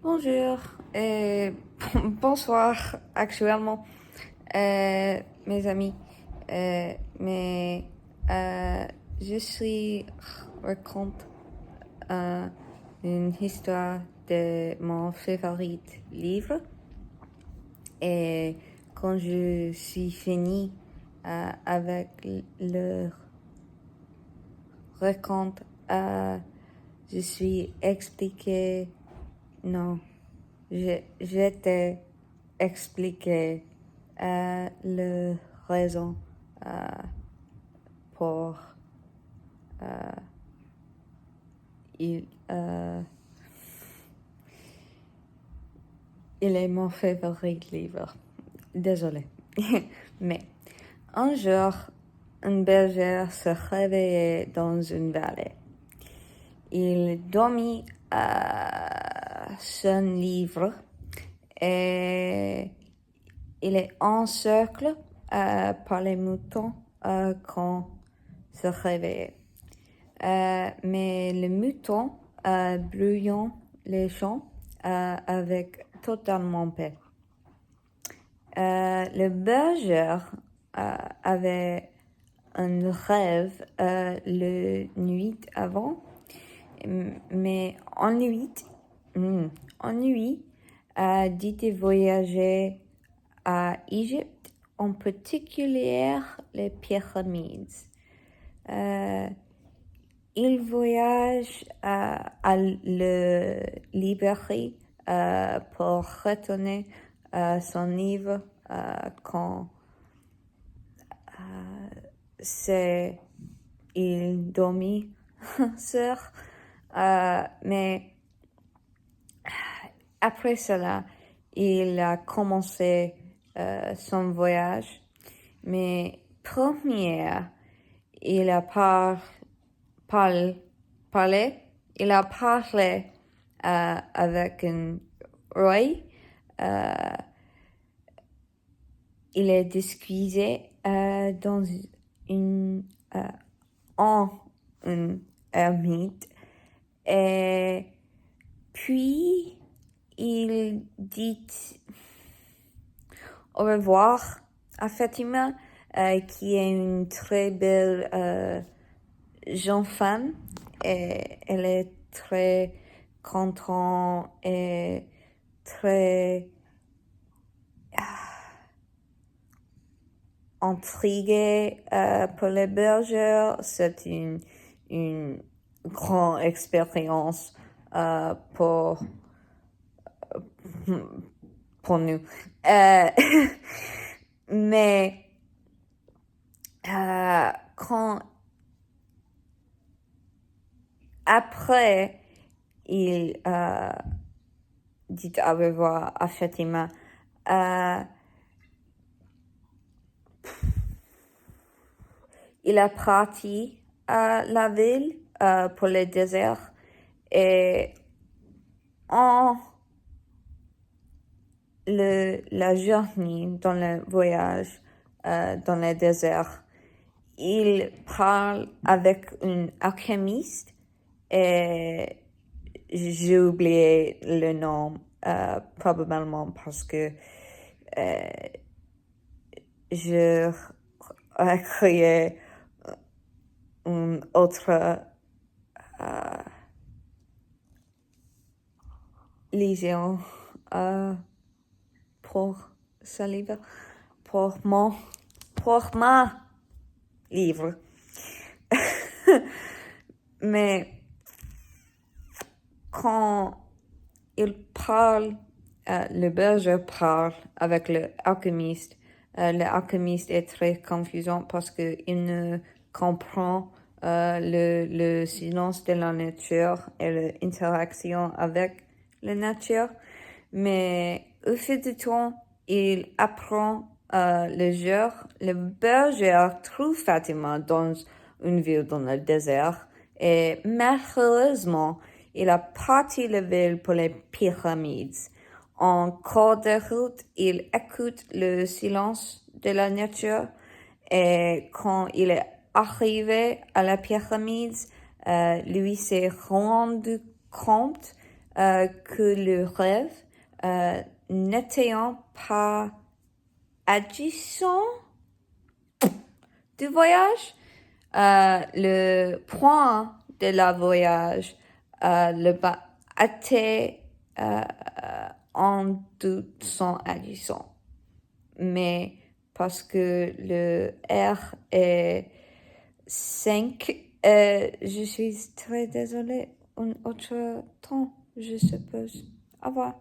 Bonjour et bonsoir actuellement, mes amis. Mais je suis raconte euh, une histoire de mon favori livre et quand je suis fini avec le raconte, je suis expliqué. Non, je t'ai expliqué la raison pour il, il est mon favori livre. Désolé. Mais un jour, une bergère se réveillait dans une vallée. Il dormit son livre et il est encerclé par les moutons quand se réveillait. Mais les moutons brouillent les champs avec totalement paix. Le berger avait un rêve la nuit avant, mais ennui dit de voyager à Égypte, en particulier les pyramides. Il voyage à la librairie pour retourner son livre quand il dormit sur. Mais après cela, il a commencé son voyage. Mais première, il a parlé avec un roi. Il est discuté dans une ermite et puis il dit au revoir à Fatima, qui est une très belle jeune femme, et elle est très contente et très intriguée pour les bergers. C'est une grande expérience pour nous. Mais quand après il dit au revoir à Fatima, il a parti à la ville pour le désert et en la journée dans le voyage dans le désert, il parle avec un alchimiste et j'ai oublié le nom probablement parce que je créé une autre légion pour ce livre, pour ma livre. Mais quand il parle, le berger parle avec l'alchimiste. L'alchimiste est très confusant parce qu'il ne comprend le silence de la nature et l'interaction avec la nature. Mais au fil du temps, il apprend le jour. Le berger trouve Fatima dans une ville dans le désert et malheureusement, il a parti la ville pour les pyramides. En cours de route, il écoute le silence de la nature et quand il est arrivé à la pyramide, lui s'est rendu compte que le rêve n'étant pas agissant du voyage, le point de la voyage, le bas était en toute son agissant. Mais parce que le R est 5, je suis très désolée. Un autre temps, je suppose. Au revoir.